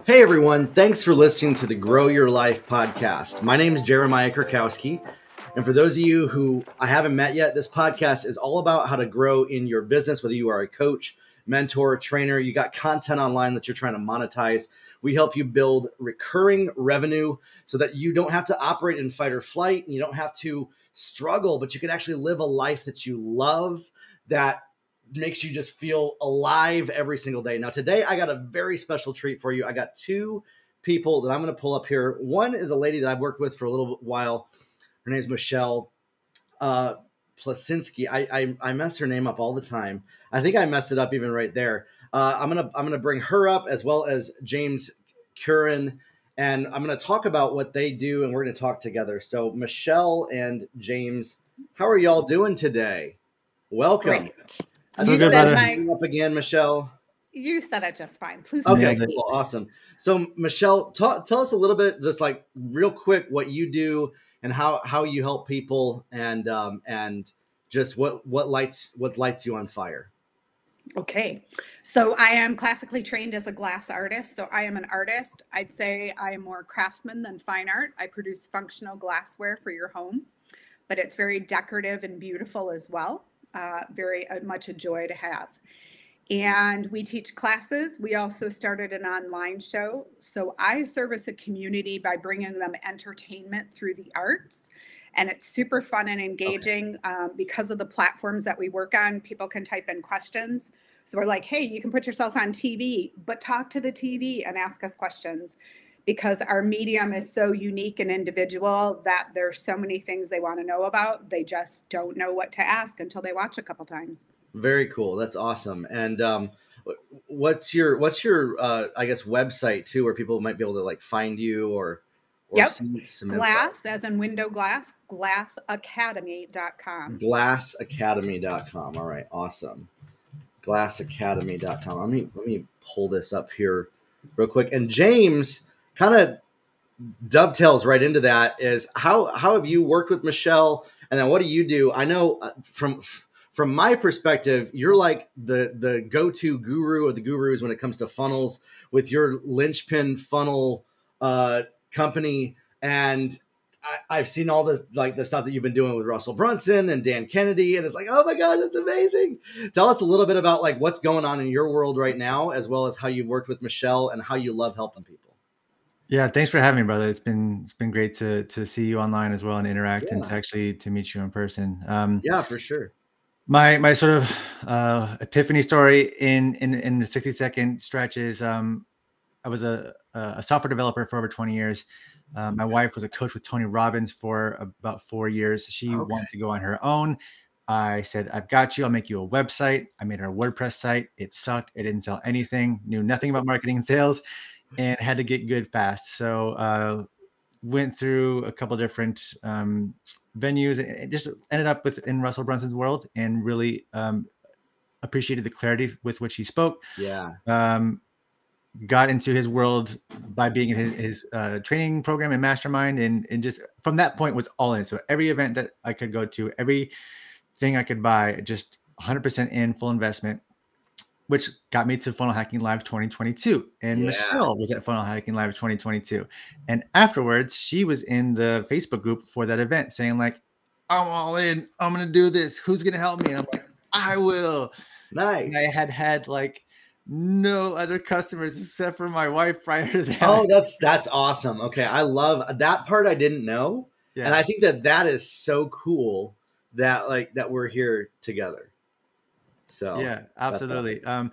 Hey everyone, thanks for listening to the Grow Your Life podcast. My name is Jeremiah Kurkowski. And for those of you who I haven't met yet, this podcast is all about how to grow in your business, whether you are a coach, mentor, trainer, you got content online that you're trying to monetize. We help you build recurring revenue so that you don't have to operate in fight or flight and you don't have to struggle, but you can actually live a life that you love, that makes you just feel alive every single day. Now, today I got a very special treat for you. I got two people that I'm going to pull up here. One is a lady that I've worked with for a little while. Her name is Michelle Plucinsky. I mess her name up all the time. I think I messed it up even right there. I'm gonna bring her up as well as James Curran, and I'm gonna talk about what they do, and we're gonna talk together. So, Michelle and James, how are y'all doing today? Welcome. Great. You said up again, Michelle. You said it just fine. Okay, cool, awesome. So, Michelle, tell us a little bit, just like real quick, what you do and how you help people, and just what lights you on fire. Okay, so I am classically trained as a glass artist. So I am an artist. I'd say I am more craftsman than fine art. I produce functional glassware for your home, but it's very decorative and beautiful as well. Very much a joy to have. And we teach classes. We also started an online show. So I service a community by bringing them entertainment through the arts. And it's super fun and engaging. Because of the platforms that we work on. People can type in questions. So we're like, hey, you can put yourself on TV, but talk to the TV and ask us questions. Because our medium is so unique and individual that there's so many things they want to know about. They just don't know what to ask until they watch a couple times. Very cool. That's awesome. And what's your I guess website too, where people might be able to like find you or yep. see some glass info? As in window glass, glassacademy.com. Glassacademy.com. All right, awesome. Glassacademy.com. Let me pull this up here real quick. And James kind of dovetails right into that. Is how have you worked with Michelle, and then what do you do? I know from my perspective, you're like the go-to guru of the gurus when it comes to funnels with your linchpin funnel company. And I've seen all the stuff that you've been doing with Russell Brunson and Dan Kennedy, and it's like, oh my God, it's amazing. Tell us a little bit about like what's going on in your world right now, as well as how you worked with Michelle and how you love helping people. Yeah, thanks for having me, brother. It's been great to see you online as well and interact, and to meet you in person. Yeah, for sure. My sort of epiphany story in the 60-second stretch is I was a software developer for over 20 years. My wife was a coach with Tony Robbins for about 4 years. She wanted to go on her own. I said, I've got you. I'll make you a website. I made her a WordPress site. It sucked. It didn't sell anything. Knew nothing about marketing and sales, and had to get good fast. So went through a couple different venues and just ended up in Russell Brunson's world, and really appreciated the clarity with which he spoke. Yeah. Got into his world by being in his training program and mastermind, and just from that point was all in. So every event that I could go to, everything I could buy, just 100% in, full investment, which got me to Funnel Hacking Live 2022. And Michelle was at Funnel Hacking Live 2022. And afterwards, she was in the Facebook group for that event saying like, I'm all in. I'm going to do this. Who's going to help me? And I'm like, I will. Nice. And I had like no other customers except for my wife prior to that. Oh, that's awesome. Okay. I love that part. I didn't know. Yeah. And I think that is so cool that we're here together. So yeah, absolutely. Awesome.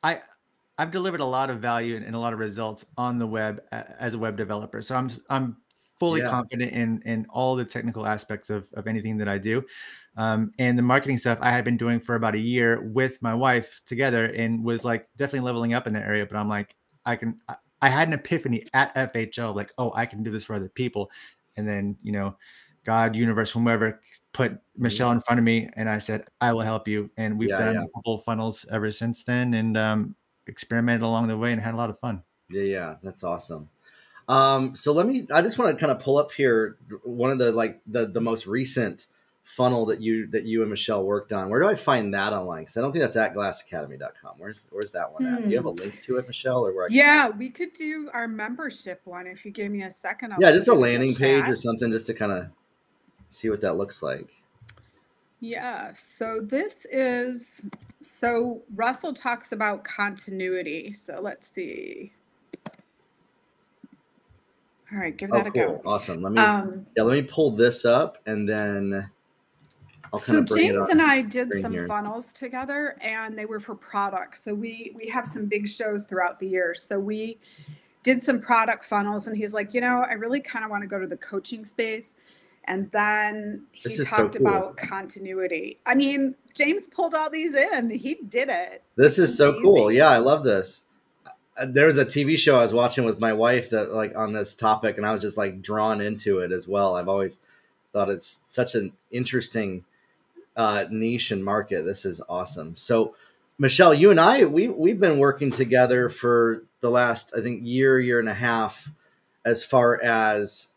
I've delivered a lot of value and a lot of results on the web as a web developer. So I'm fully confident in all the technical aspects of anything that I do. And the marketing stuff I had been doing for about a year with my wife together, and was like definitely leveling up in that area. But I'm like, I had an epiphany at FHL, like, oh, I can do this for other people. And then, God, universe, whomever put Michelle in front of me, and I said, I will help you. And we've done a couple of funnels ever since then, and experimented along the way and had a lot of fun. Yeah. That's awesome. So I just want to kind of pull up here one of the most recent funnel that you and Michelle worked on. Where do I find that online? Because I don't think that's at glassacademy.com. Where's that one at? Do you have a link to it, Michelle, or where? Yeah, we could do our membership one if you give me a second. Yeah, just a landing page or something, just to kind of see what that looks like. Yeah, so Russell talks about continuity. So let's see. All right, give that a go. Awesome. Let me pull this up, and then I'll kind of bring it up. James and I did some funnels together, and they were for products. So we have some big shows throughout the year. So we did some product funnels, and he's like, I really kind of want to go to the coaching space. And then he talked about continuity. I mean, James pulled all these in. He did it. This is so cool. Yeah, I love this. There was a TV show I was watching with my wife that on this topic, and I was just drawn into it as well. I've always thought it's such an interesting niche and market. This is awesome. So, Michelle, you and I, we've been working together for the last, I think, year and a half, as far as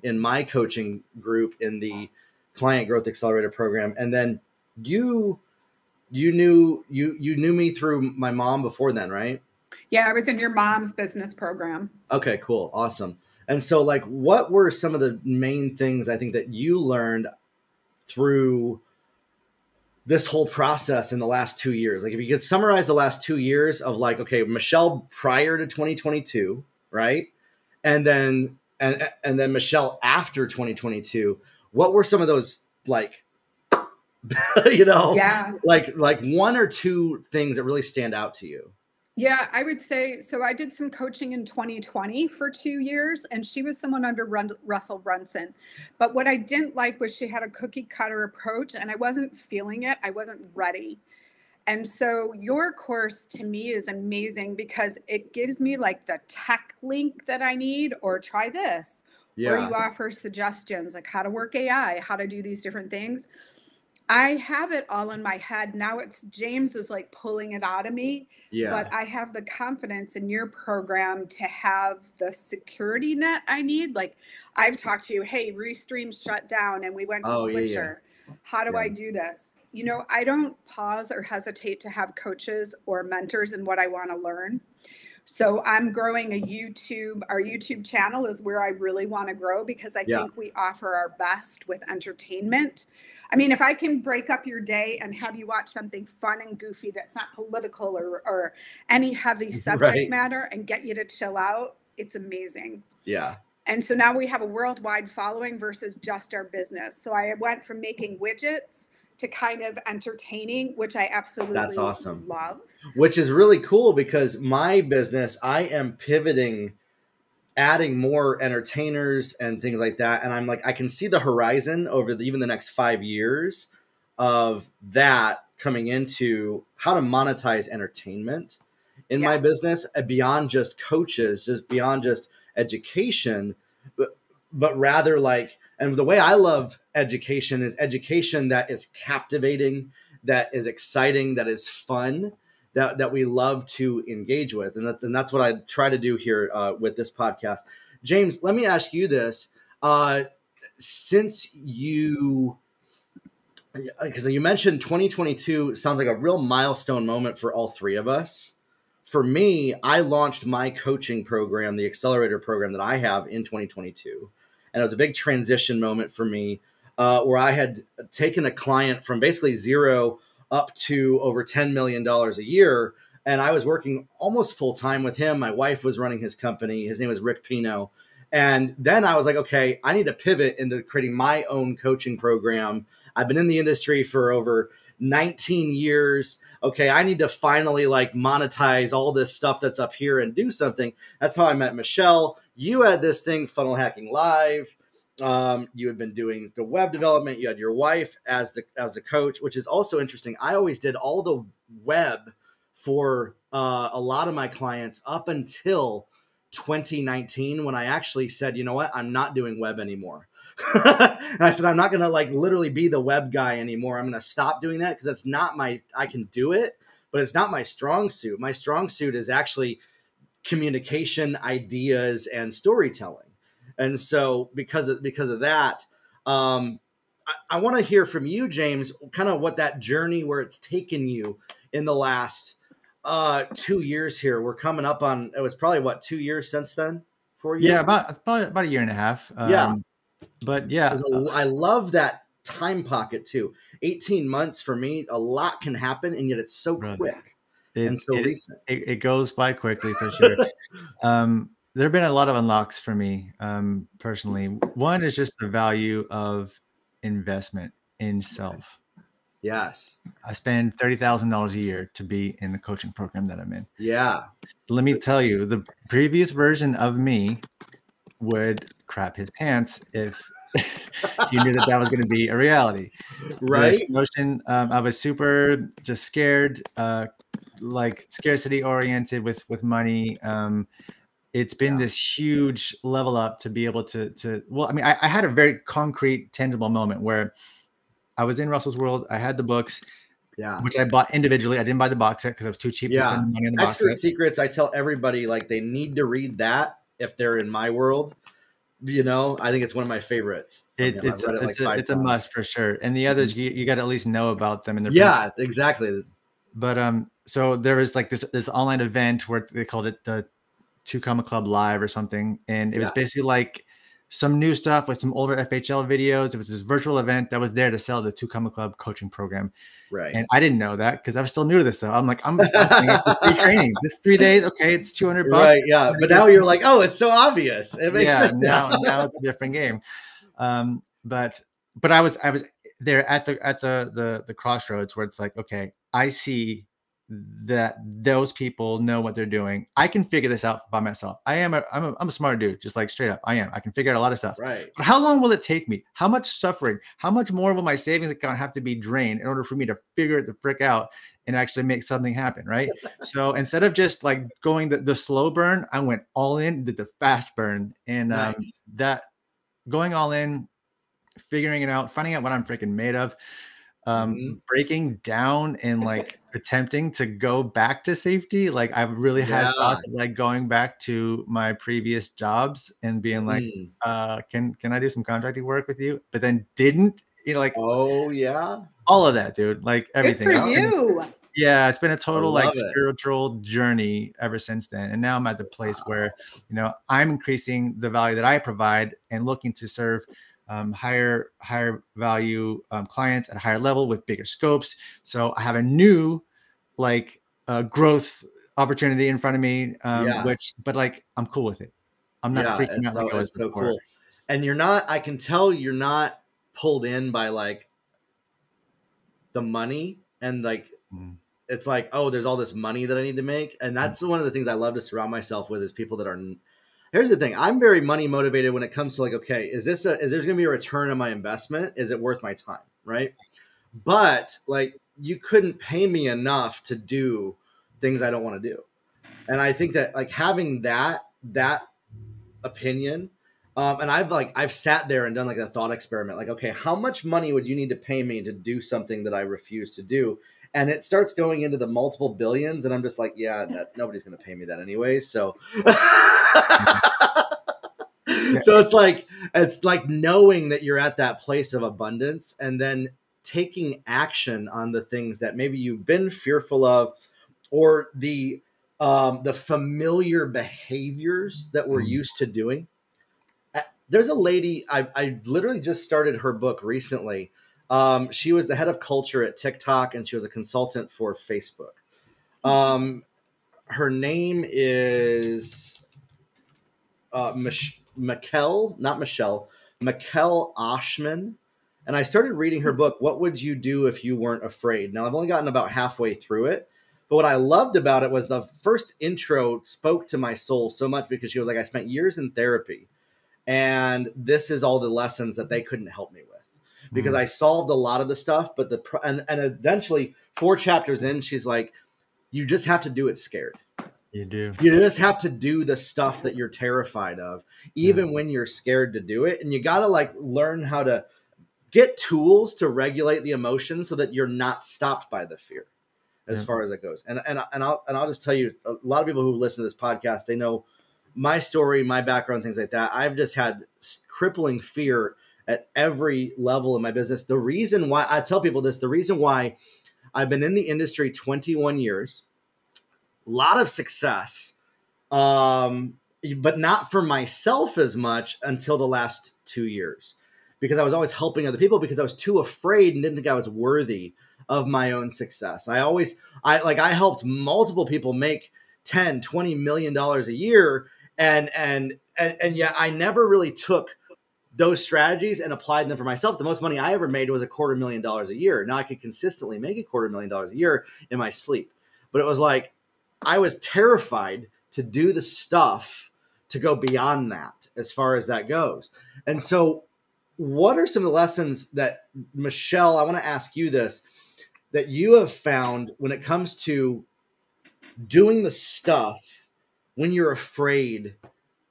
in my coaching group in the Client Growth Accelerator program. And then you knew me through my mom before then, right? Yeah, I was in your mom's business program. Okay, cool. Awesome. And so what were some of the main things I think that you learned through this whole process in the last 2 years? If you could summarize the last 2 years of okay, Michelle prior to 2022, right? And then Michelle after 2022, what were some of those like one or two things that really stand out to you? Yeah, I would say, so I did some coaching in 2020 for 2 years, and she was someone under Russell Brunson. But what I didn't like was she had a cookie cutter approach, and I wasn't feeling it. I wasn't ready. And so your course to me is amazing because it gives me the tech link that I need, or try this, or you offer suggestions how to work AI, how to do these different things. I have it all in my head. Now it's James is pulling it out of me, but I have the confidence in your program to have the security net I need. I've talked to you, hey, Restream shut down and we went to Switcher. How do I do this? I don't pause or hesitate to have coaches or mentors in what I want to learn. So I'm growing our YouTube channel is where I really want to grow, because I think we offer our best with entertainment. I mean, if I can break up your day and have you watch something fun and goofy that's not political or any heavy subject matter and get you to chill out, it's amazing. Yeah. And so now we have a worldwide following versus just our business. So I went from making widgets to kind of entertaining, which I absolutely love. Which is really cool, because my business, I am pivoting, adding more entertainers and things like that. And I'm I can see the horizon over even the next 5 years of that coming into how to monetize entertainment in my business, beyond just coaches, just beyond just education, but rather and the way I love education is education that is captivating, that is exciting, that is fun, that we love to engage with. And that's what I try to do here with this podcast. James, let me ask you this. Since because you mentioned 2022 sounds like a real milestone moment for all three of us. For me, I launched my coaching program, the Accelerator program that I have, in 2022. And it was a big transition moment for me, where I had taken a client from basically zero up to over $10 million a year. And I was working almost full time with him. My wife was running his company. His name was Rick Pino. And then I was like, okay, I need to pivot into creating my own coaching program. I've been in the industry for over 19 years. Okay, I need to finally monetize all this stuff that's up here and do something. That's how I met Michelle. You had this thing, Funnel Hacking Live. You had been doing the web development. You had your wife as a coach, which is also interesting. I always did all the web for a lot of my clients up until 2019, when I actually said, you know what, I'm not doing web anymore. And I said, I'm not going to literally be the web guy anymore. I'm going to stop doing that, because that's not I can do it, but it's not my strong suit. My strong suit is actually communication, ideas, and storytelling. And so because of that, I want to hear from you, James, kind of what that journey where it's taken you in the last 2 years here. We're coming up on, it was probably what, 2 years since then for you? Yeah, about a year and a half. Yeah. But yeah, I love that time pocket too. 18 months for me, a lot can happen, and yet it's so quick and so recent. It goes by quickly for sure. There have been a lot of unlocks for me personally. One is just the value of investment in self. Yes. I spend $30,000 a year to be in the coaching program that I'm in. Yeah. Let me tell you, the previous version of me would crap his pants if he knew that was going to be a reality. Right. This notion, I was super just scared, like scarcity oriented with money. It's been this huge level up to be able to well, I mean, I had a very concrete, tangible moment where I was in Russell's World. I had the books, which I bought individually. I didn't buy the box set because it was too cheap to spend money on the box set. Secrets. I tell everybody like they need to read that if they're in my world. You know, I think it's one of my favorites. It's a must for sure. And the others, you got to at least know about them. And exactly. But so there was like this online event where they called it the Two Comma Club Live or something, and it was basically like some new stuff with some older FHL videos. It was this virtual event that was there to sell the Two Comma Club coaching program. Right. And I didn't know that because I was still new to this stuff. I'm like, I'm free training. This 3 days, okay, it's $200. Right. Yeah. But now you're like, oh, it's so obvious. It makes sense. Now it's a different game. But I was there at the crossroads where it's like, okay, I see that those people know what they're doing. I can figure this out by myself. I'm a smart dude, just like straight up. I can figure out a lot of stuff. Right. But how long will it take me? How much suffering? How much more will my savings account have to be drained in order for me to figure it the frick out and actually make something happen? Right. So instead of just like going the slow burn, I went all in, did the fast burn, and that going all in, figuring it out, finding out what I'm freaking made of. Breaking down and like attempting to go back to safety. Like I've really had thoughts of like going back to my previous jobs and being like, can I do some contracting work with you? But then didn't, like, oh yeah, all of that, dude, like everything. Good for you. Yeah, it's been a total like spiritual journey ever since then. And now I'm at the place where, I'm increasing the value that I provide and looking to serve higher value clients at a higher level with bigger scopes. So I have a new growth opportunity in front of me, but like I'm cool with it. I'm not freaking out like I was before. Cool. And I can tell you're not pulled in by like the money and like it's like, oh, there's all this money that I need to make. And that's one of the things I love to surround myself with is people that are. Here's the thing. I'm very money motivated when it comes to like, okay, is there going to be a return on my investment? Is it worth my time? Right. But like, you couldn't pay me enough to do things I don't want to do. And I think that like having that opinion, and I've sat there and done like a thought experiment, like, okay, how much money would you need to pay me to do something that I refuse to do? And it starts going into the multiple billions. And I'm just like, nobody's going to pay me that anyway. So, so it's like knowing that you're at that place of abundance and then taking action on the things that maybe you've been fearful of, or the familiar behaviors that we're used to doing. There's a lady, I literally just started her book recently. She was the head of culture at TikTok, and she was a consultant for Facebook. Her name is Mikkel Oshman. And I started reading her book, What Would You Do If You Weren't Afraid? Now, I've only gotten about halfway through it. But what I loved about it was the first intro spoke to my soul so much because she was like, I spent years in therapy. And this is all the lessons that they couldn't help me with. Because I solved a lot of the stuff, but and eventually 4 chapters in, she's like, you just have to do it scared. You do. You just have to do the stuff that you're terrified of, even when you're scared to do it. And you got to like learn how to get tools to regulate the emotions so that you're not stopped by the fear as far as it goes. And I'll just tell you, a lot of people who listen to this podcast, they know my story, my background, things like that. I've just had crippling fear at every level of my business. The reason why I tell people this, the reason why I've been in the industry 21 years, a lot of success, but not for myself as much until the last 2 years, because I was always helping other people because I was too afraid and didn't think I was worthy of my own success. I helped multiple people make 10, $20 million a year. And yet I never really took those strategies and applied them for myself. The most money I ever made was $250,000 a year. Now I could consistently make $250,000 a year in my sleep. But it was like, I was terrified to do the stuff to go beyond that as far as that goes. And so what are some of the lessons that, Michelle, I want to ask you this, that you have found when it comes to doing the stuff when you're afraid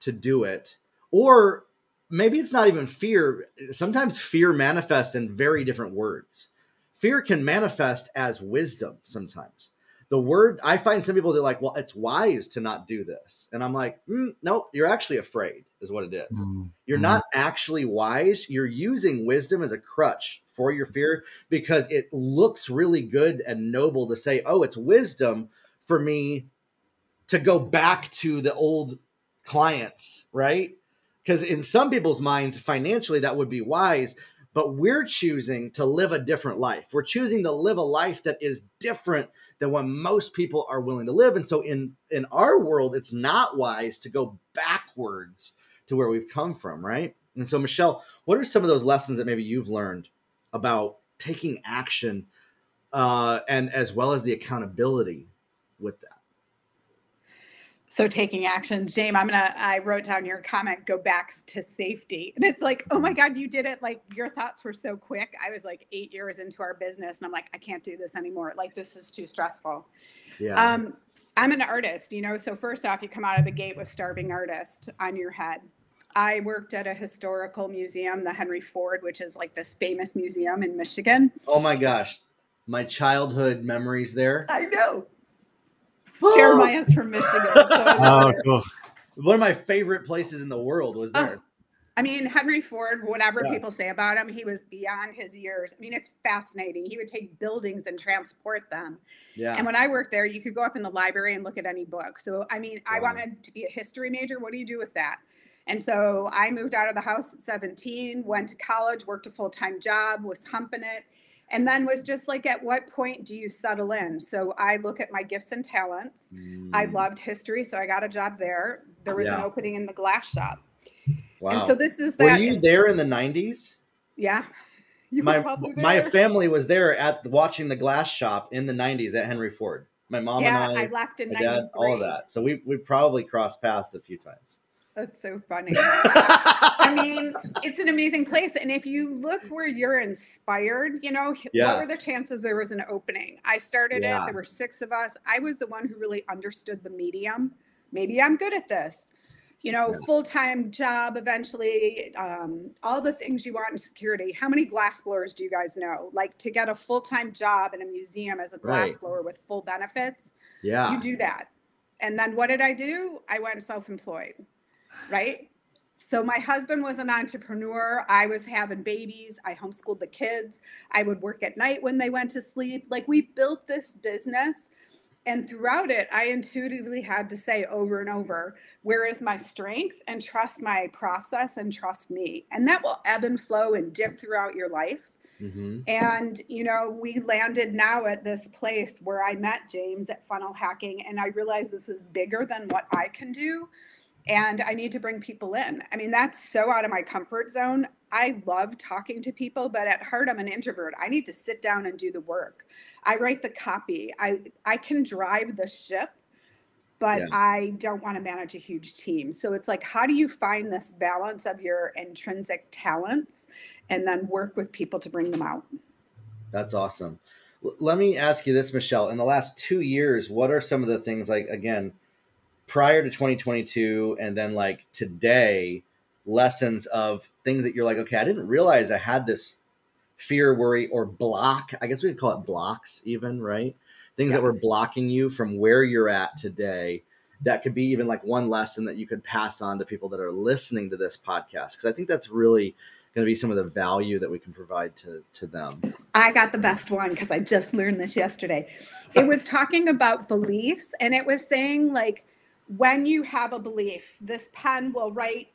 to do it? Or maybe it's not even fear. Sometimes fear manifests in very different words. Fear can manifest as wisdom sometimes. The word, I find some people, they're like, well, it's wise to not do this. And I'm like, no, you're actually afraid is what it is. You're not actually wise. You're using wisdom as a crutch for your fear because it looks really good and noble to say, oh, it's wisdom for me to go back to the old clients, right? Because in some people's minds, financially, that would be wise. But we're choosing to live a different life. We're choosing to live a life that is different than what most people are willing to live. And so in our world, it's not wise to go backwards to where we've come from, right? And so, Michelle, what are some of those lessons that maybe you've learned about taking action and as well as the accountability with that? So taking action, James, I wrote down your comment, go back to safety. And it's like, oh my God, you did it. Like your thoughts were so quick. I was like 8 years into our business and I'm like, I can't do this anymore. Like, this is too stressful. Yeah. I'm an artist, so first off, you come out of the gate with starving artist on your head. I worked at a historical museum, the Henry Ford, which is like this famous museum in Michigan. Oh my gosh. My childhood memories there. I know. Jeremiah's from Michigan. Oh, cool. One of my favorite places in the world was there. I mean, Henry Ford, whatever people say about him, he was beyond his years. I mean, it's fascinating. He would take buildings and transport them. Yeah. And when I worked there, you could go up in the library and look at any book. So, I mean, I wanted to be a history major. What do you do with that? And so I moved out of the house at 17, went to college, worked a full-time job, was humping it. And then was just like, at what point do you settle in? So I look at my gifts and talents. I loved history, so I got a job there. There was an opening in the glass shop. Wow. And so this is that. Were you there in the 90s? Yeah. My family was there at watching the glass shop in the 90s at Henry Ford. My mom and I left in my 93. dad, all of that. So we probably crossed paths a few times. That's so funny. I mean, it's an amazing place. And if you look where you're inspired, what were the chances there was an opening? I started it. There were 6 of us. I was the one who really understood the medium. Maybe I'm good at this. Full-time job eventually, all the things you want in security. How many glass blowers do you guys know? Like, to get a full-time job in a museum as a glass blower with full benefits, you do that. And then what did I do? I went self-employed. Right? So my husband was an entrepreneur. I was having babies. I homeschooled the kids. I would work at night when they went to sleep. Like, we built this business. And throughout it, I intuitively had to say over and over, where is my strength? And trust my process and trust me. And that will ebb and flow and dip throughout your life. Mm-hmm. And, we landed now at this place where I met James at Funnel Hacking. And I realized this is bigger than what I can do. And I need to bring people in. I mean, that's so out of my comfort zone. I love talking to people, but at heart, I'm an introvert. I need to sit down and do the work. I write the copy. I can drive the ship, but I don't want to manage a huge team. So it's like, how do you find this balance of your intrinsic talents and then work with people to bring them out? That's awesome. Let me ask you this, Michelle. In the last 2 years, what are some of the things, like, again, prior to 2022 and then like today, lessons of things that you're like, okay, I didn't realize I had this fear, worry, or block. I guess we could call it blocks even, right? Things that were blocking you from where you're at today. That could be even like one lesson that you could pass on to people that are listening to this podcast. Because I think that's really going to be some of the value that we can provide to them? I got the best one because I just learned this yesterday. It was talking about beliefs, and it was saying, like, when you have a belief, this pen will write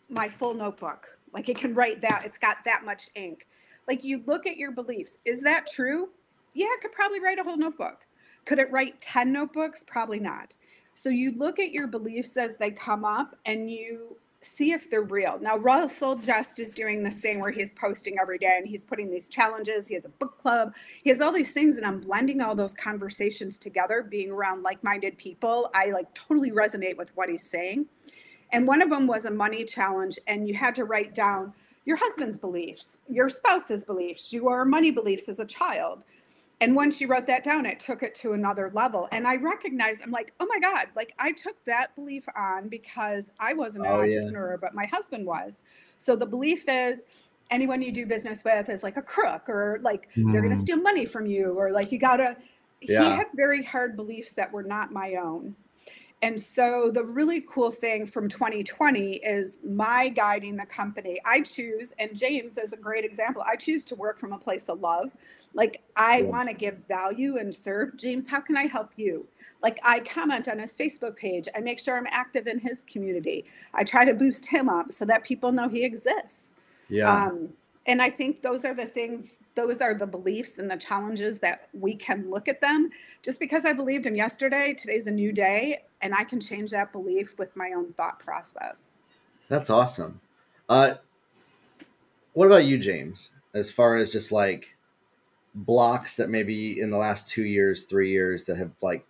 my full notebook. Like, it can write that. It's got that much ink. Like, you look at your beliefs. Is that true? Yeah, it could probably write a whole notebook. Could it write 10 notebooks? Probably not. So you look at your beliefs as they come up and you see if they're real. Now, Russell just is doing this thing where he's posting every day and he's putting these challenges. He has a book club. He has all these things, and I'm blending all those conversations together, being around like-minded people. I like totally resonate with what he's saying. And one of them was a money challenge, and you had to write down your husband's beliefs, your spouse's beliefs, your money beliefs as a child. And once you wrote that down, it took it to another level. And I recognized, I'm like, oh my God, like I took that belief on because I wasn't an entrepreneur, but my husband was. So the belief is anyone you do business with is like a crook, or like they're going to steal money from you, or like you gotta, he had very hard beliefs that were not my own. And so the really cool thing from 2020 is my guiding the company. I choose, and James is a great example, I choose to work from a place of love. Like I want to give value and serve. James, how can I help you? Like I comment on his Facebook page. I make sure I'm active in his community. I try to boost him up so that people know he exists. And I think those are the things, those are the beliefs and the challenges that we can look at them. Just because I believed him yesterday, today's a new day, and I can change that belief with my own thought process. That's awesome. What about you, James? As far as just like blocks that maybe in the last 2 years, 3 years that have like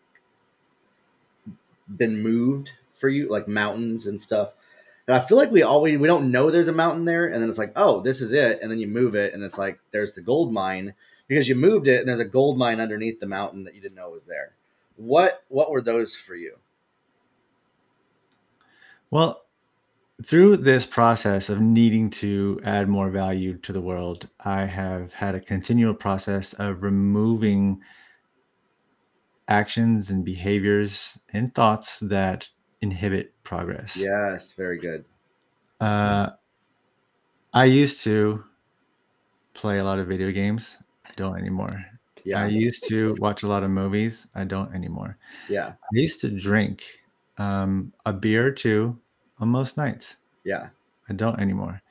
been moved for you, like mountains and stuff. And I feel like we don't know there's a mountain there, and then it's like, oh, this is it, and then you move it, and it's like there's the gold mine because you moved it, and there's a gold mine underneath the mountain that you didn't know was there. What were those for you? Well, through this process of needing to add more value to the world, I have had a continual process of removing actions and behaviors and thoughts that inhibit progress. Yes, very good. I used to play a lot of video games. I don't anymore. I used to watch a lot of movies. I don't anymore. I used to drink a beer or two on most nights. I don't anymore.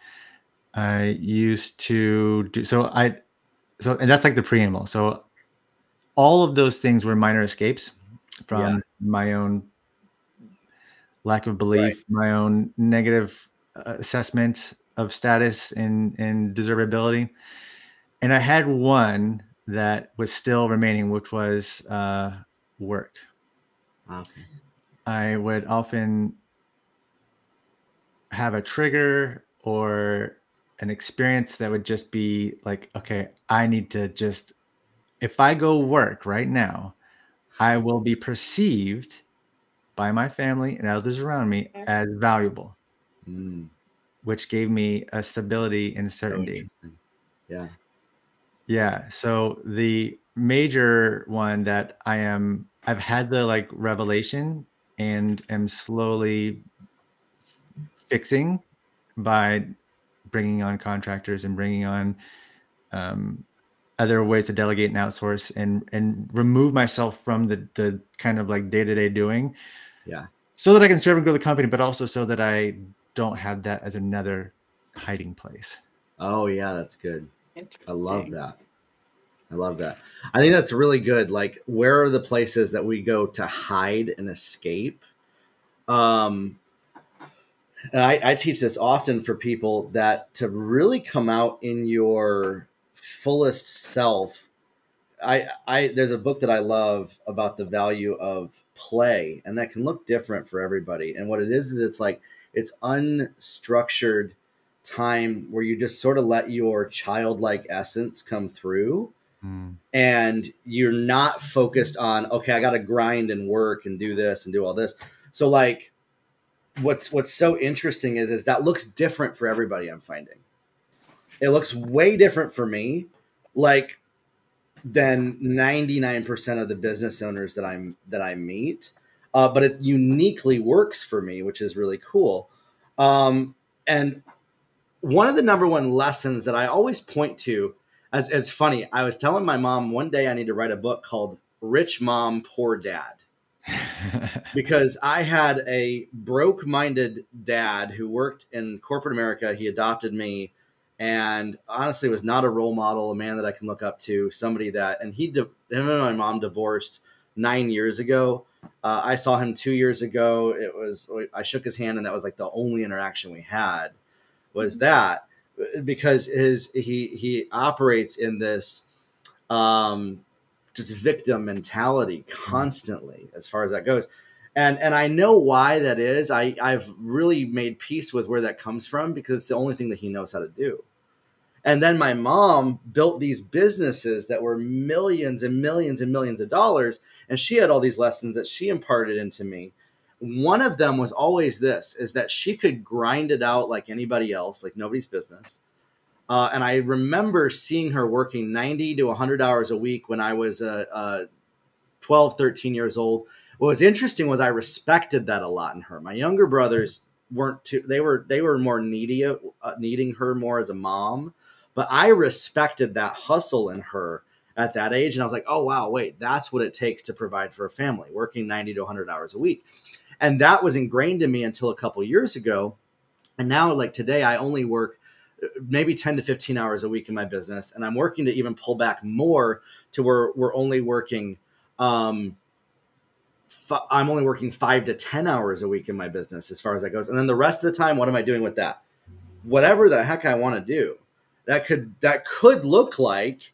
I used to do and that's like the preamble. So all of those things were minor escapes from my own lack of belief, my own negative assessment of status and deservability. And I had one that was still remaining, which was work. Okay. I would often have a trigger or an experience that would just be like, okay, I need to just, if I go work right now, I will be perceived by my family and others around me as valuable, which gave me a stability and certainty. So the major one that I've had the like revelation and am slowly fixing by bringing on contractors and bringing on other ways to delegate and outsource and remove myself from the kind of like day-to-day doing, so that I can serve and grow the company, but also so that I don't have that as another hiding place. Oh yeah, that's good. I love that. I think that's really good. Like, where are the places that we go to hide and escape? And I teach this often for people, that to really come out in your fullest self. There's a book that I love about the value of play, and that can look different for everybody. And what it is it's like, it's unstructured time where you just sort of let your childlike essence come through. And you're not focused on, okay, I got to grind and work and do this and do all this. So like, what's so interesting is that looks different for everybody. I'm finding it looks way different for me, like, than 99% of the business owners that I meet. But it uniquely works for me, which is really cool. And one of the number one lessons that I always point to, as it's funny, I was telling my mom one day I need to write a book called Rich Mom, Poor Dad. Because I had a broke-minded dad who worked in corporate America. He adopted me and honestly was not a role model, a man that I can look up to, somebody that, and him and my mom divorced 9 years ago. I saw him 2 years ago. I shook his hand and that was like the only interaction we had was that, because he operates in this, just victim mentality constantly as far as that goes. And I know why that is. I've really made peace with where that comes from because it's the only thing that he knows how to do. And then my mom built these businesses that were millions and millions and millions of dollars. And she had all these lessons that she imparted into me. One of them was always this, is that she could grind it out like anybody else, like nobody's business. And I remember seeing her working 90 to 100 hours a week when I was 12, 13 years old. What was interesting was I respected that a lot in her. My younger brothers weren't too, they were more needing her more as a mom, but I respected that hustle in her at that age. And I was like, oh, wow, wait, that's what it takes to provide for a family, working 90 to 100 hours a week. And that was ingrained in me until a couple of years ago. And now, like today, I only work maybe 10 to 15 hours a week in my business. And I'm working to even pull back more to where we're only working, I'm only working 5 to 10 hours a week in my business as far as that goes. And then the rest of the time, what am I doing with that? Whatever the heck I want to do. That could look like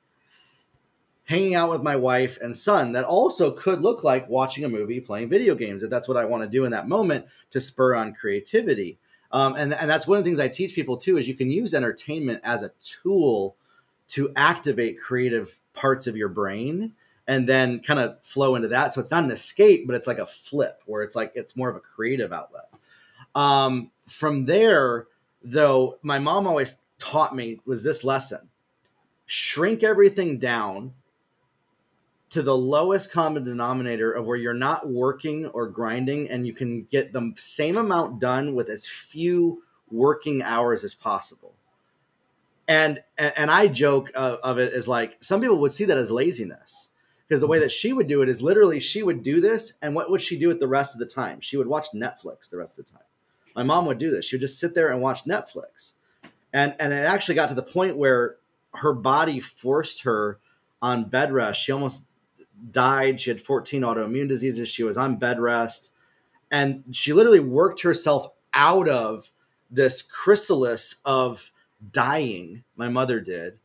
hanging out with my wife and son. That also could look like watching a movie, playing video games, if that's what I want to do in that moment to spur on creativity. And that's one of the things I teach people too, is you can use entertainment as a tool to activate creative parts of your brain and then kind of flow into that. So it's not an escape, but it's like a flip where it's like, it's more of a creative outlet. From there, though, my mom always taught me was this lesson: shrink everything down to the lowest common denominator of where you're not working or grinding, and you can get the same amount done with as few working hours as possible. And I joke of it as like, some people would see that as laziness, because the way that she would do it is literally she would do this. And what would she do with the rest of the time? She would watch Netflix the rest of the time. My mom would do this. She would just sit there and watch Netflix. And it actually got to the point where her body forced her on bed rest. She almost died. She had 14 autoimmune diseases. She was on bed rest. And she literally worked herself out of this chrysalis of dying, my mother did,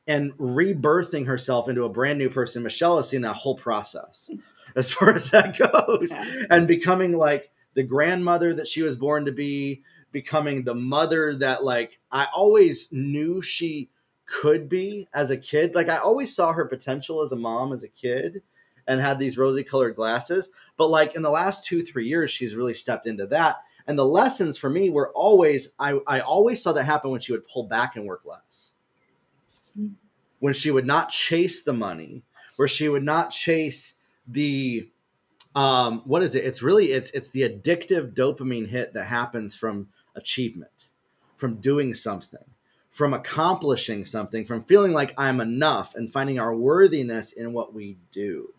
and rebirthing herself into a brand new person. Michelle has seen that whole process as far as that goes, and becoming like the grandmother that she was born to be, becoming the mother that like I always knew she could be as a kid. Like I always saw her potential as a mom as a kid and had these rosy colored glasses. But like in the last 2-3 years, she's really stepped into that. And the lessons for me were always, I always saw that happen when she would pull back and work less. When she would not chase the money, where she would not chase the, what is it? It's really, it's the addictive dopamine hit that happens from achievement, from doing something, from accomplishing something, from feeling like I'm enough and finding our worthiness in what we do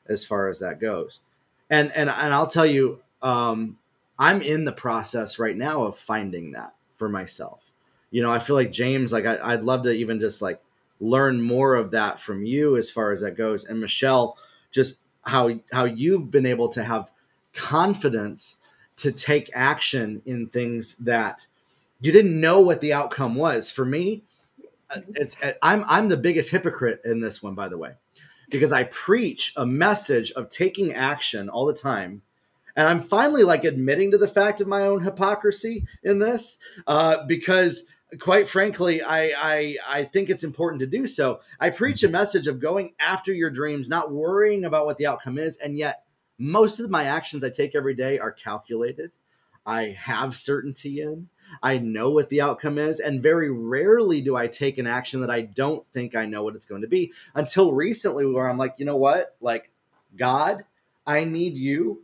as far as that goes. And I'll tell you, I'm in the process right now of finding that for myself. You know, I feel like James, like I'd love to even just like learn more of that from you as far as that goes. And Michelle, just how you've been able to have confidence to take action in things that you didn't know what the outcome was. For me, I'm the biggest hypocrite in this one, by the way, because I preach a message of taking action all the time. And I'm finally like admitting to the fact of my own hypocrisy in this, because quite frankly, I think it's important to do so. I preach a message of going after your dreams, not worrying about what the outcome is. And yet most of my actions I take every day are calculated. I have certainty in. I know what the outcome is. And very rarely do I take an action that I don't think I know what it's going to be, until recently where I'm like, you know what? Like, God, I need you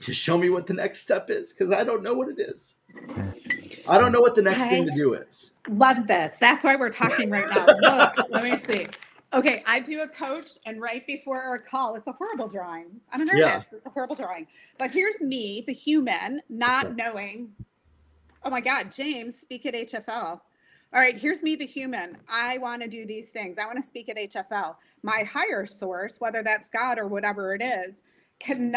to show me what the next step is, because I don't know what it is. I don't know what the next thing to do is. Love this. That's why we're talking right now. Look, let me see. Okay, I do a coach, and right before our call, it's a horrible drawing. I'm an artist. It's a horrible drawing. But here's me, the human, not knowing. Oh my God, James, speak at HFL. All right, here's me, the human. I want to do these things. I want to speak at HFL. My higher source, whether that's God or whatever it is, can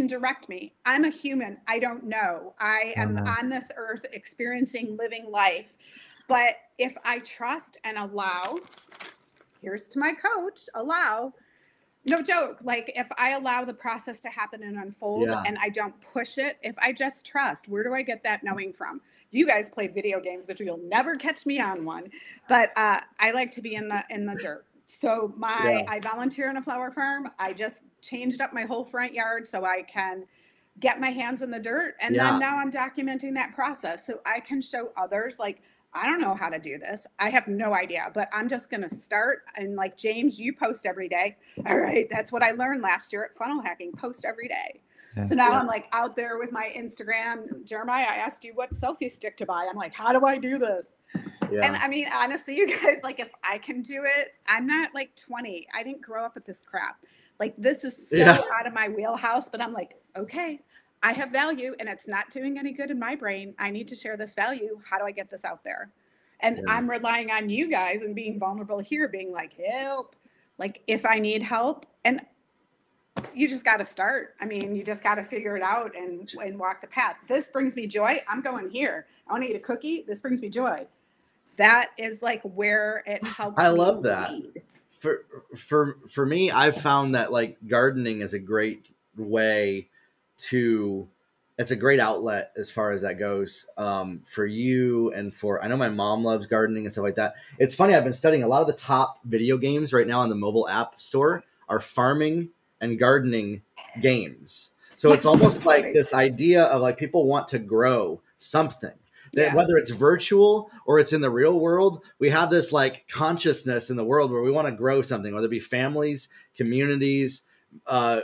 direct me. I'm a human. I don't know. I am on this earth experiencing, living life. But if I trust and allow, here's to my coach, allow, no joke. Like if I allow the process to happen and unfold and I don't push it, if I just trust, where do I get that knowing from? You guys played video games, but you'll never catch me on one. But I like to be in the dirt. So I volunteer in a flower farm. I just changed up my whole front yard so I can get my hands in the dirt. And then now I'm documenting that process so I can show others, like, I don't know how to do this. I have no idea, but I'm just going to start. And like, James, you post every day. All right. That's what I learned last year at funnel hacking, post every day. So now I'm like out there with my Instagram. Jeremiah, I asked you what selfie stick to buy. I'm like, how do I do this? And I mean, honestly, you guys, like, if I can do it, I'm not like 20. I didn't grow up with this crap. Like, this is so out of my wheelhouse, but I'm like, okay, I have value and it's not doing any good in my brain. I need to share this value. How do I get this out there? And I'm relying on you guys and being vulnerable here, being like, help, like if I need help. And you just got to start. I mean, you just got to figure it out and walk the path. This brings me joy. I'm going here. I want to eat a cookie. This brings me joy. That is like where it helps. I love that. Lead. For me, I've found that like gardening is a great way to, it's a great outlet as far as that goes, for you and for, I know my mom loves gardening and stuff like that. It's funny. I've been studying a lot of the top video games right now on the mobile app store are farming and gardening games. So it's almost like this idea of like people want to grow something. That whether it's virtual or it's in the real world, we have this like consciousness in the world where we want to grow something, whether it be families, communities, and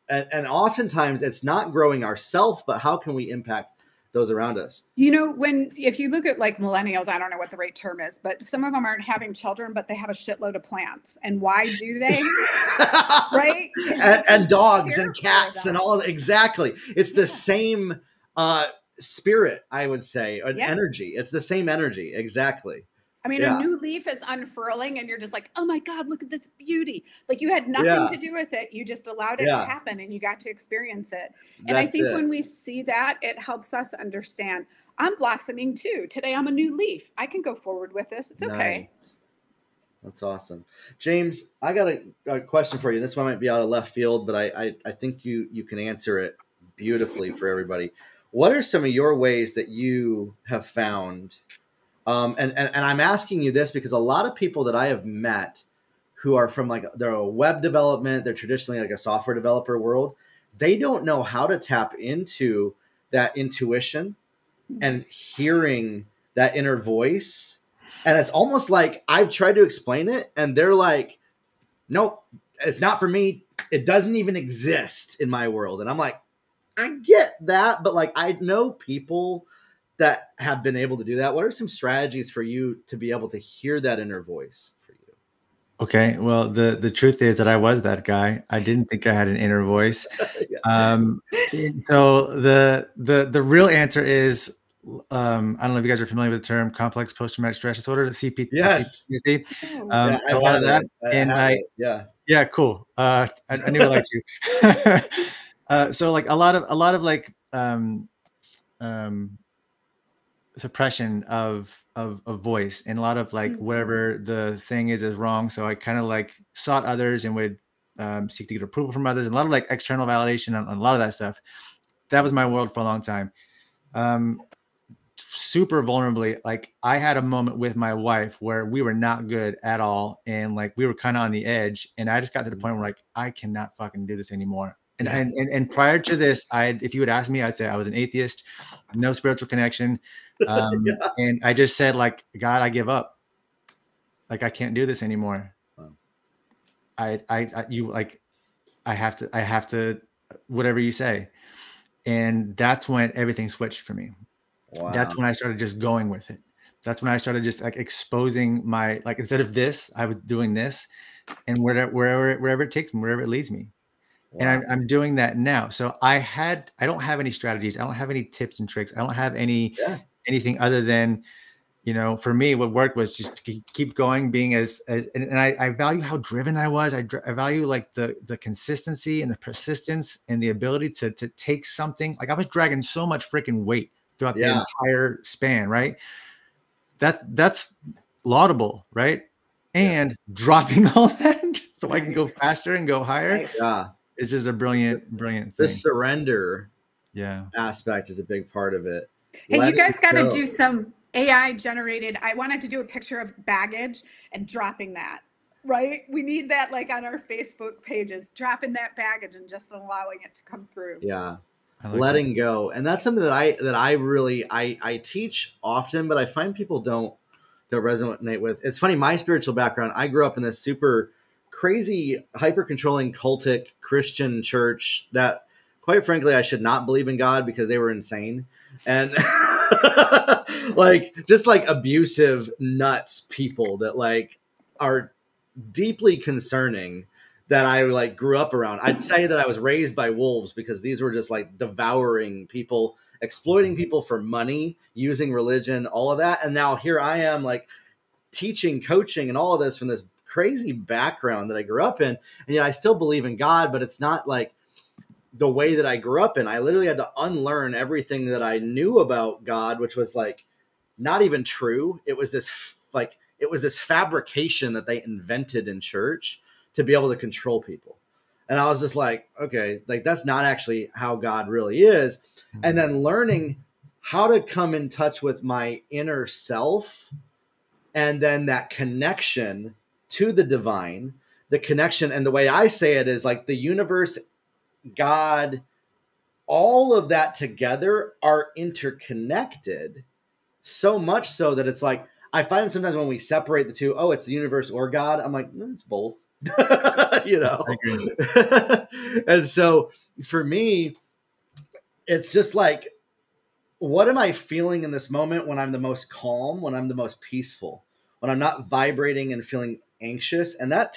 oftentimes it's not growing ourselves, but how can we impact those around us? You know, if you look at like millennials, I don't know what the right term is, but some of them aren't having children, but they have a shitload of plants. And why do they? Right? And dogs and cats and all of it. Exactly. It's the same spirit, I would say, an energy. It's the same energy. Exactly. I mean, a new leaf is unfurling and you're just like, oh my God, look at this beauty. Like you had nothing to do with it. You just allowed it to happen and you got to experience it. And I think when we see that, it helps us understand I'm blossoming too. Today, I'm a new leaf. I can go forward with this. It's okay. Nice. That's awesome. James, I got a question for you. This one might be out of left field, but I think you can answer it beautifully for everybody. What are some of your ways that you have found? And I'm asking you this because a lot of people that I have met who are from like, they're a web development, they're traditionally like a software developer world. They don't know how to tap into that intuition and hearing that inner voice. And it's almost like I've tried to explain it and they're like, nope, it's not for me. It doesn't even exist in my world. And I'm like, I get that, but like I know people that have been able to do that. What are some strategies for you to be able to hear that inner voice for you? Okay, well, the truth is that I was that guy. I didn't think I had an inner voice. So the real answer is, I don't know if you guys are familiar with the term complex post-traumatic stress disorder, the CP. Yes. CPT. A lot of that. Yeah, cool. I knew I liked you. So like a lot of like suppression of voice and a lot of like whatever the thing is wrong. So I kind of like sought others and would seek to get approval from others and a lot of like external validation on a lot of that stuff. That was my world for a long time. Super vulnerably, like I had a moment with my wife where we were not good at all. And like, we were kind of on the edge and I just got to the point where like, I cannot fucking do this anymore. And prior to this, if you would ask me, I'd say I was an atheist, no spiritual connection. And I just said like, God, I give up. Like, I can't do this anymore. Wow. I have to, whatever you say. And that's when everything switched for me. Wow. That's when I started just going with it. That's when I started just like exposing my, like, instead of this, I was doing this, and wherever it takes me, wherever it leads me. Wow. And I'm doing that now. So I don't have any strategies. I don't have any tips and tricks. I don't have anything other than, for me, what worked was just to keep going, being and I value how driven I was. I value like the consistency and the persistence and the ability to take something. Like I was dragging so much freaking weight throughout the entire span, right? That's laudable, right? And dropping all that so I can go faster and go higher. Yeah. It's just a brilliant thing. The surrender aspect is a big part of it. Hey, you guys got to do some AI generated. I wanted to do a picture of baggage and dropping that, right? We need that like on our Facebook pages, dropping that baggage and just allowing it to come through. Yeah. Letting go. And that's something that I really teach often, but I find people don't resonate with. It's funny, my spiritual background, I grew up in this super crazy, hyper controlling, cultic Christian church that, quite frankly, I should not believe in God because they were insane. And just abusive nuts people that like are deeply concerning that I grew up around. I'd say that I was raised by wolves because these were just like devouring people, exploiting people for money, using religion, all of that. And now here I am like teaching, coaching, and all of this from this crazy background that I grew up in. And yet I still believe in God, but it's not like the way that I grew up in. I literally had to unlearn everything that I knew about God, which was like not even true. It was this fabrication that they invented in church to be able to control people. And I was just like, okay, like that's not actually how God really is. And then learning how to come in touch with my inner self, and then that connection to the divine, the connection. And the way I say it is like the universe, God, all of that together are interconnected, so much so that it's like, I find sometimes when we separate the two, oh, it's the universe or God. I'm like, it's both. And so for me, it's just like, what am I feeling in this moment when I'm the most calm, when I'm the most peaceful, when I'm not vibrating and feeling anxious? And that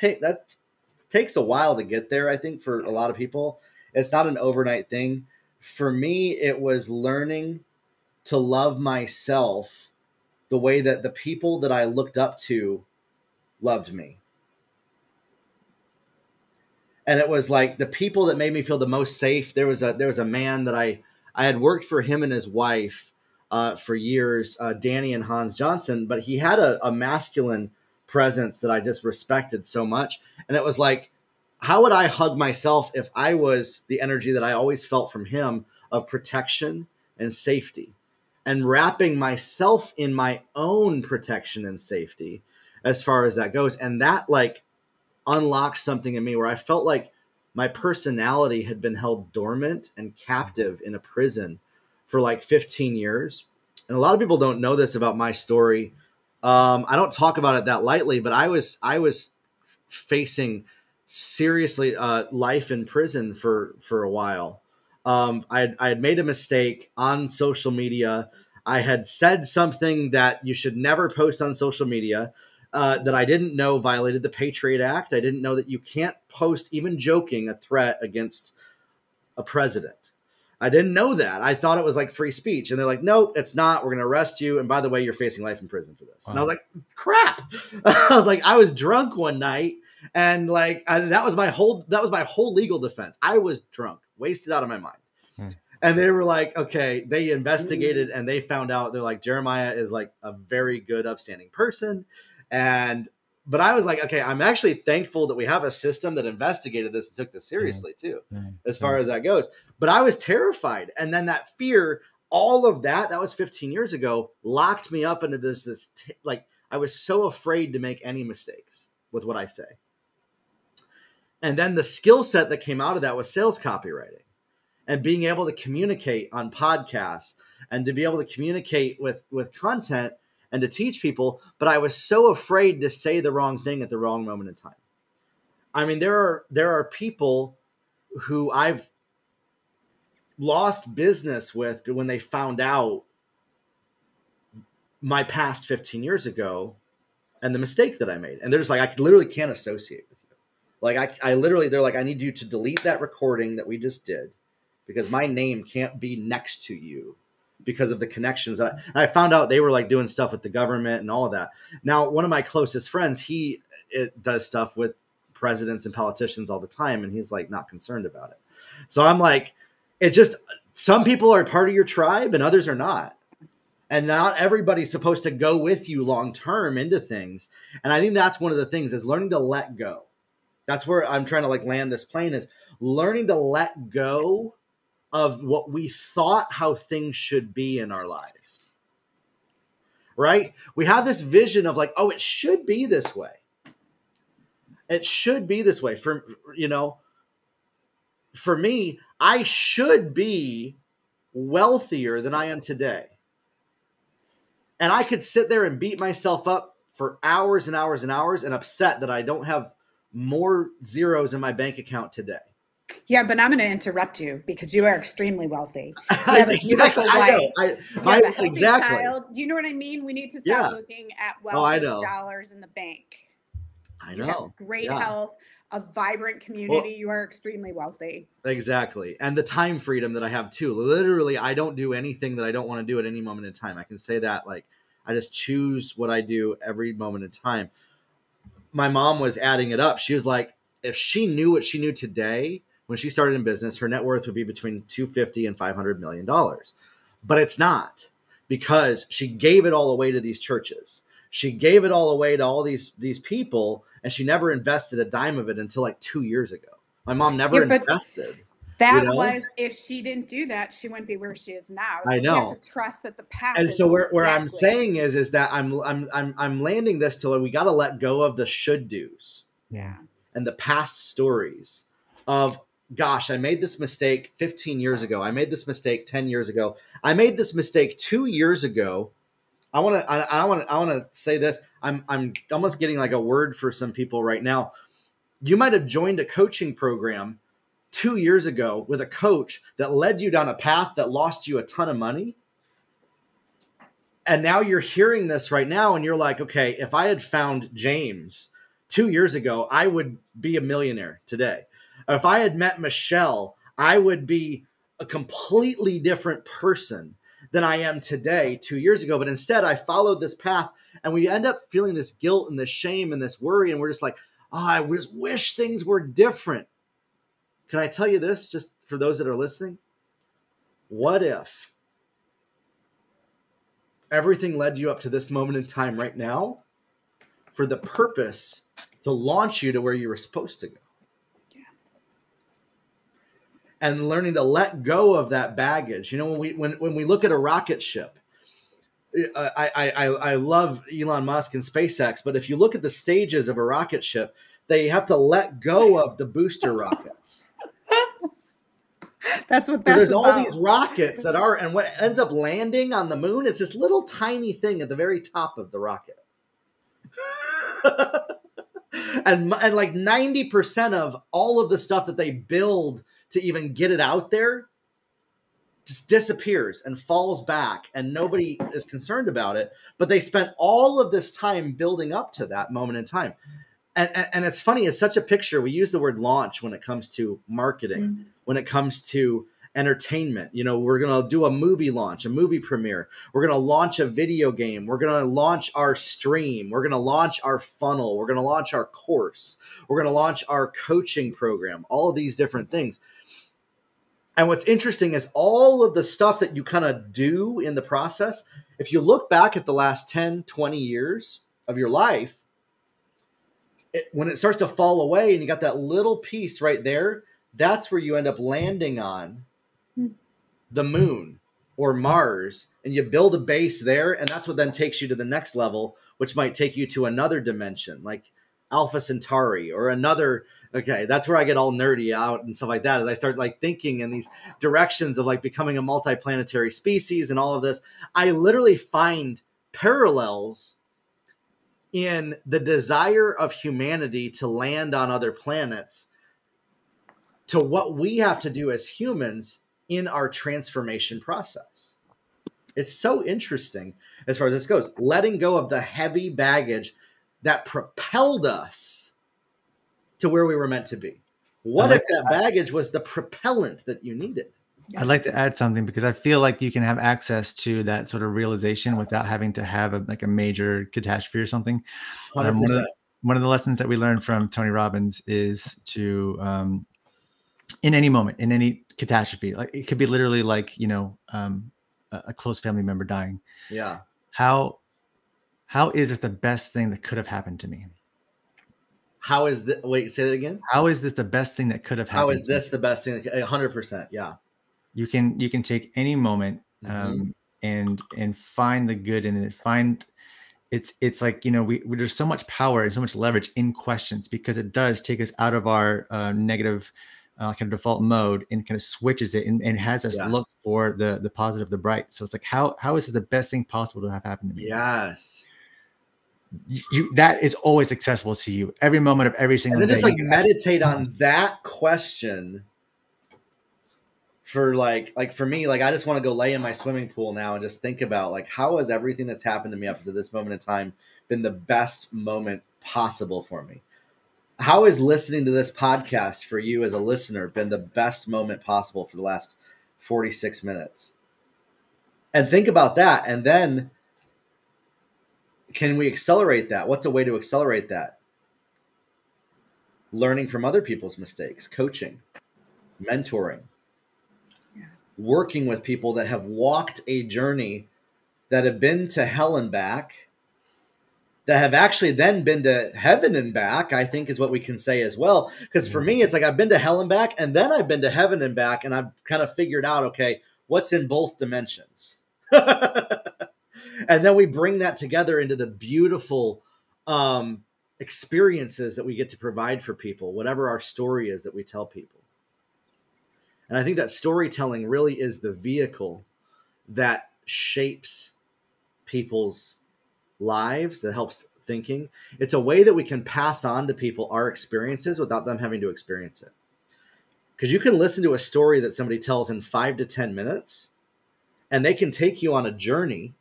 takes a while to get there. I think for a lot of people, it's not an overnight thing. For me, it was learning to love myself the way that the people that I looked up to loved me. And it was like the people that made me feel the most safe. There was a man that I had worked for him and his wife for years, Danny and Hans Johnson, but he had a masculine presence that I just respected so much. And it was like, how would I hug myself if I was the energy that I always felt from him of protection and safety, and wrapping myself in my own protection and safety as far as that goes. And that like unlocked something in me where I felt like my personality had been held dormant and captive in a prison for like 15 years. And a lot of people don't know this about my story. I don't talk about it that lightly, but I was facing seriously life in prison for a while. I had made a mistake on social media. I had said something that you should never post on social media. That I didn't know violated the Patriot Act. I didn't know that you can't post, even joking, a threat against a president. I didn't know that. I thought it was like free speech. And they're like, nope, it's not. We're going to arrest you. And by the way, you're facing life in prison for this. Wow. And I was like, crap. I was drunk one night, and that was my whole legal defense. I was drunk, wasted out of my mind. And they were like, okay, they investigated and they found out. They're like, Jeremiah is like a very good, upstanding person. But I was like, okay, I'm actually thankful that we have a system that investigated this and took this seriously too, as far as that goes. But I was terrified. And then that fear, all of that was 15 years ago, locked me up into this I was so afraid to make any mistakes with what I say. And then the skill set that came out of that was sales copywriting and being able to communicate on podcasts and to be able to communicate with content and to teach people, but I was so afraid to say the wrong thing at the wrong moment in time. I mean, there are people who I've lost business with when they found out my past 15 years ago and the mistake that I made. And they're just like, I literally can't associate with you. Like I literally, they're like, I need you to delete that recording that we just did because my name can't be next to you because of the connections. I found out they were like doing stuff with the government and all of that. Now, one of my closest friends, he does stuff with presidents and politicians all the time. And he's like, not concerned about it. So I'm like, it just, some people are part of your tribe and others are not. And not everybody's supposed to go with you long-term into things. And I think that's one of the things is learning to let go. That's where I'm trying to like land this plane is learning to let go of what we thought how things should be in our lives. Right? We have this vision of like, oh, it should be this way. It should be this way. For me, I should be wealthier than I am today. And I could sit there and beat myself up for hours and hours and hours and upset that I don't have more zeros in my bank account today. Yeah, but I'm going to interrupt you because you are extremely wealthy. You have a beautiful wife. You have a healthy child. You know what I mean? We need to stop looking at wealth as dollars in the bank. I know. You have great health, a vibrant community. You are extremely wealthy. Exactly. And the time freedom that I have too. Literally, I don't do anything that I don't want to do at any moment in time. I can say that like I just choose what I do every moment in time. My mom was adding it up. She was like, if she knew what she knew today, when she started in business, her net worth would be between $250 and $500 million. But it's not because she gave it all away to these churches. She gave it all away to all these people, and she never invested a dime of it until like 2 years ago. My mom never invested. That was, if she didn't do that, she wouldn't be where she is now. So I know. We have to trust that the path. And so where I'm saying is that I'm landing this to we got to let go of the should do's. Yeah. And the past stories of, gosh, I made this mistake 15 years ago. I made this mistake 10 years ago. I made this mistake 2 years ago. I want to say this. I'm almost getting like a word for some people right now. You might have joined a coaching program 2 years ago with a coach that led you down a path that lost you a ton of money. And now you're hearing this right now and you're like, okay, if I had found James 2 years ago, I would be a millionaire today. If I had met Michelle, I would be a completely different person than I am today 2 years ago. But instead, I followed this path and we end up feeling this guilt and this shame and this worry. And we're just like, I just wish things were different. Can I tell you this, just for those that are listening? What if everything led you up to this moment in time right now for the purpose to launch you to where you were supposed to go? And learning to let go of that baggage. You know, when we look at a rocket ship, I love Elon Musk and SpaceX, but if you look at the stages of a rocket ship, they have to let go of the booster rockets. That's what so there's about. All these rockets that are, and what ends up landing on the moon, it's this little tiny thing at the very top of the rocket. and like 90% of all of the stuff that they build to even get it out there just disappears and falls back and nobody is concerned about it. But they spent all of this time building up to that moment in time. And it's funny, it's such a picture. We use the word launch when it comes to marketing, when it comes to entertainment. You know, we're going to do a movie launch, a movie premiere. We're going to launch a video game. We're going to launch our stream. We're going to launch our funnel. We're going to launch our course. We're going to launch our coaching program, all of these different things. And what's interesting is all of the stuff that you kind of do in the process, if you look back at the last 10, 20 years of your life, when it starts to fall away and you got that little piece right there, that's where you end up landing on the moon or Mars, and you build a base there. And that's what then takes you to the next level, which might take you to another dimension like Alpha Centauri or another. Okay, that's where I get all nerdy out and stuff like that, as I start like thinking in these directions of like becoming a multiplanetary species and all of this. I literally find parallels in the desire of humanity to land on other planets to what we have to do as humans in our transformation process. It's so interesting as far as this goes. Letting go of the heavy baggage that propelled us to where we were meant to be. What if that baggage was the propellant that you needed? I'd like to add something, because I feel like you can have access to that sort of realization without having to have a major catastrophe or something. 100%. One of the lessons that we learned from Tony Robbins is to, in any moment, in any catastrophe, like it could be literally like, a close family member dying. Yeah. How is this the best thing that could have happened to me? How is this? Wait, say that again. How is this the best thing that could have happened? How is this the best thing? 100%. Yeah. You can take any moment and find the good in it. It's like, there's so much power and so much leverage in questions, because it does take us out of our negative kind of default mode and kind of switches it and has us look for the positive, the bright. So it's like, how is it the best thing possible to have happened to me? Yes. That is always accessible to you every moment of every single day. And then just meditate on that question for for me, I just want to go lay in my swimming pool now and just think about how has everything that's happened to me up to this moment in time been the best moment possible for me? How is listening to this podcast for you as a listener been the best moment possible for the last 46 minutes? And think about that. And then can we accelerate that? What's a way to accelerate that? Learning from other people's mistakes, coaching, mentoring, working with people that have walked a journey, that have been to hell and back, that have actually then been to heaven and back, I think is what we can say as well. Because for me, it's like I've been to hell and back, and then I've been to heaven and back, and I've kind of figured out, okay, what's in both dimensions? And then we bring that together into the beautiful experiences that we get to provide for people, whatever our story is that we tell people. And I think that storytelling really is the vehicle that shapes people's lives, that helps thinking. It's a way that we can pass on to people our experiences without them having to experience it. Because you can listen to a story that somebody tells in 5 to 10 minutes, and they can take you on a journey,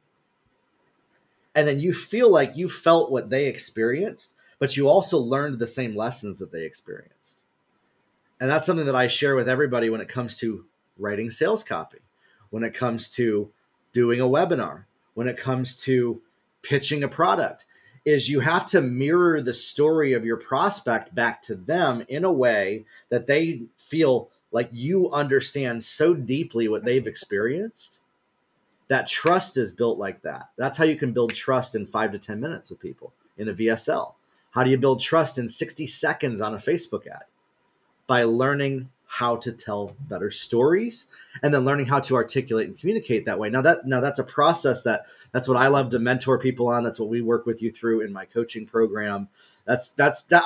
and then you feel like you felt what they experienced, but you also learned the same lessons that they experienced. And that's something that I share with everybody when it comes to writing sales copy, when it comes to doing a webinar, when it comes to pitching a product, is you have to mirror the story of your prospect back to them in a way that they feel like you understand so deeply what they've experienced. That trust is built like that. That's how you can build trust in 5 to 10 minutes with people in a VSL. How do you build trust in 60 seconds on a Facebook ad? By learning how to tell better stories, and then learning how to articulate and communicate that way. Now that's a process that's what I love to mentor people on. That's what we work with you through in my coaching program. That's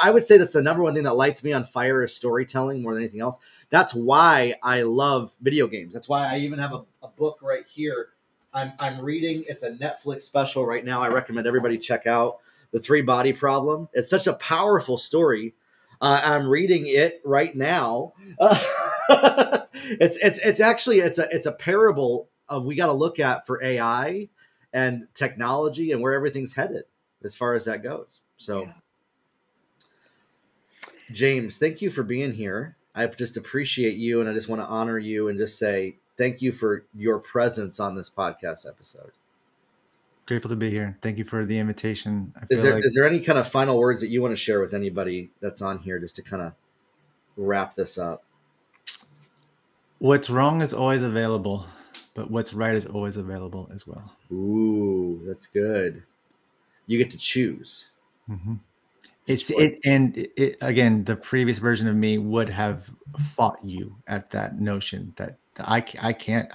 I would say that's the number one thing that lights me on fire is storytelling more than anything else. That's why I love video games. That's why I even have a book right here. I'm reading. It's a Netflix special right now. I recommend everybody check out The 3-Body Problem. It's such a powerful story. I'm reading it right now. It's actually a parable of we got to look at for AI and technology and where everything's headed as far as that goes. So, James, thank you for being here. I just appreciate you, and I just want to honor you and just say thank you for your presence on this podcast episode. Grateful to be here. Thank you for the invitation. Is there any kind of final words that you want to share with anybody that's on here just to kind of wrap this up? What's wrong is always available, but what's right is always available as well. Ooh, that's good. You get to choose. Mm-hmm. Again, the previous version of me would have fought you at that notion that I can't,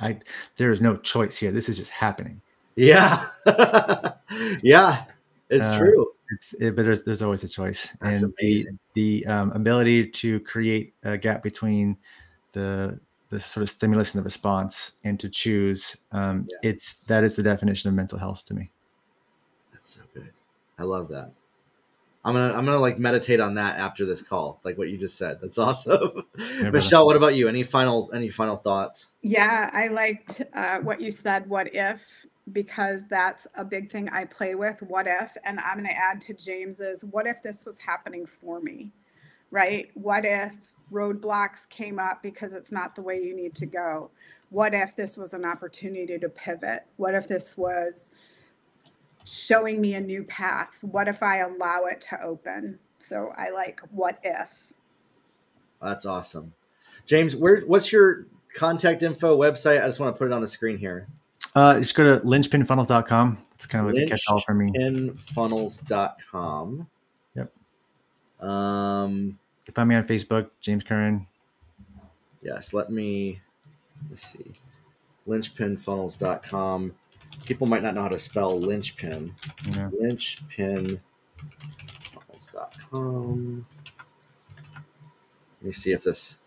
there is no choice here. This is just happening. Yeah. Yeah, it's true. But there's always a choice. That's and amazing. The ability to create a gap between the sort of stimulus and the response and to choose, that is the definition of mental health to me. That's so good. I love that. I'm gonna like meditate on that after this call, like what you just said. That's awesome. Yeah, Michelle, what about you? Any final thoughts? Yeah, I liked what you said, what if, because that's a big thing I play with, what if. And I'm going to add to James's, what if this was happening for me, right? What if roadblocks came up because it's not the way you need to go? What if this was an opportunity to pivot? What if this was showing me a new path? What if I allow it to open? So I like what if. That's awesome. James, what's your contact info website? I just want to put it on the screen here. Just go to linchpinfunnels.com. It's kind of a catch-all for me. Linchpinfunnels.com. Yep. You can find me on Facebook, James Curran. Yes, let me see. Linchpinfunnels.com. People might not know how to spell linchpin. Yeah. Linchpinfunnels.com. Let me see if this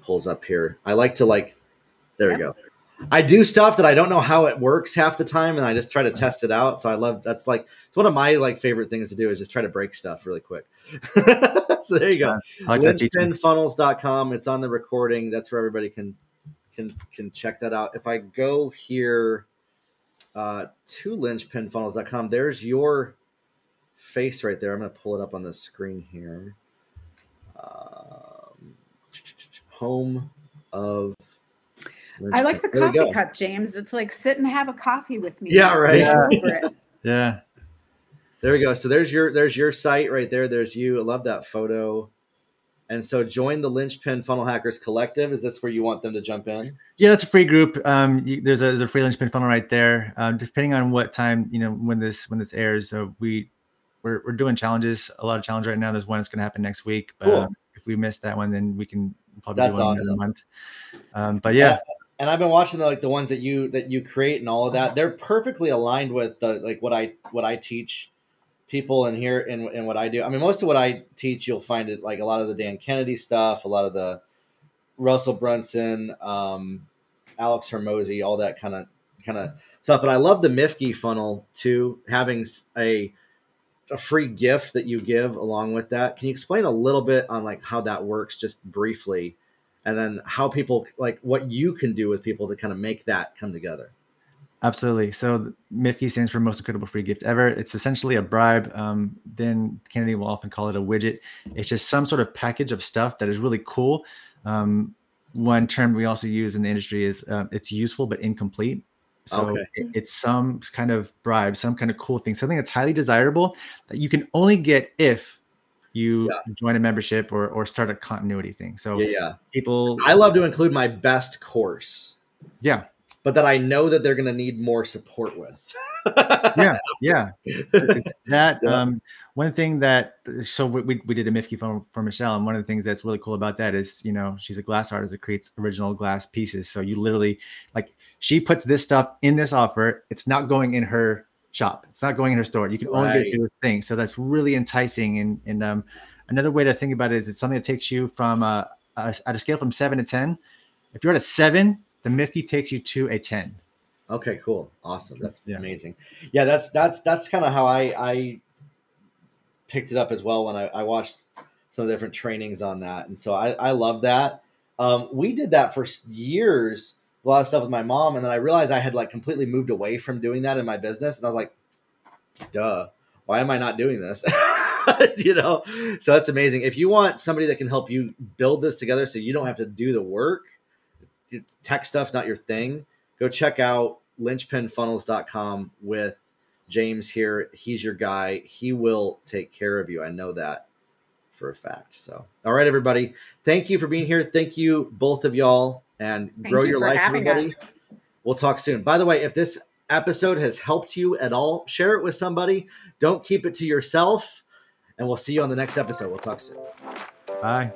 pulls up here. I like to there we go. I do stuff that I don't know how it works half the time, and I just try to test it out. So I love it's one of my favorite things to do is just try to break stuff really quick. So there you go. Linchpinfunnels.com. It's on the recording. That's where everybody can check that out. If I go here to linchpinfunnels.com, there's your face right there. I'm going to pull it up on the screen here. Home of Linchpin. I like the coffee cup, James. It's like sit and have a coffee with me. Yeah, right. Yeah. Over it. Yeah. There we go. So there's your site right there. There's you. I love that photo. And so join the Linchpin Funnel Hackers Collective. Is this where you want them to jump in? Yeah, that's a free group. There's a free Linchpin funnel right there. Depending on what time, when this airs. So we're doing challenges, a lot of challenges right now. There's one that's going to happen next week. But cool. If we miss that one, then we can probably that's do one awesome. Another month. But yeah. And I've been watching the ones that you create and all of that. They're perfectly aligned with what I teach people in here and what I do. I mean, most of what I teach, you'll find it like a lot of the Dan Kennedy stuff, a lot of the Russell Brunson, Alex Hormozy, all that kind of stuff. But I love the Mifke funnel too, having a free gift that you give along with that. Can you explain a little bit on how that works just briefly? And then how people what you can do with people to kind of make that come together. Absolutely. So MIFKE stands for Most Incredible Free Gift Ever. It's essentially a bribe. Then Kennedy will often call it a widget. It's just some sort of package of stuff that is really cool. One term we also use in the industry is it's useful but incomplete. So it's some kind of bribe, some kind of cool thing, something that's highly desirable that you can only get if you join a membership or start a continuity thing. So people, I love to include my best course. Yeah. But that I know that they're going to need more support with. One thing that, so we did a Mifke phone for Michelle. And one of the things that's really cool about that is, she's a glass artist that creates original glass pieces. So you literally she puts this stuff in this offer. It's not going in her shop. It's not going in her store. You can only get it through a thing. So that's really enticing. And another way to think about it is it's something that takes you from at a scale from 7 to 10. If you're at a 7, the Mifke takes you to a 10. Okay, cool. Awesome. That's amazing. Yeah, that's kind of how I picked it up as well when I watched some of the different trainings on that. And so I love that. We did that for years, a lot of stuff with my mom. And then I realized I had completely moved away from doing that in my business. And I was like, duh, why am I not doing this? So that's amazing. If you want somebody that can help you build this together so you don't have to do the work, tech stuff's not your thing, go check out linchpinfunnels.com with James here. He's your guy. He will take care of you. I know that for a fact. So, all right, everybody. Thank you for being here. Thank you, both of y'all, and grow your life, everybody. We'll talk soon. By the way, if this episode has helped you at all, share it with somebody. Don't keep it to yourself. And we'll see you on the next episode. We'll talk soon. Bye.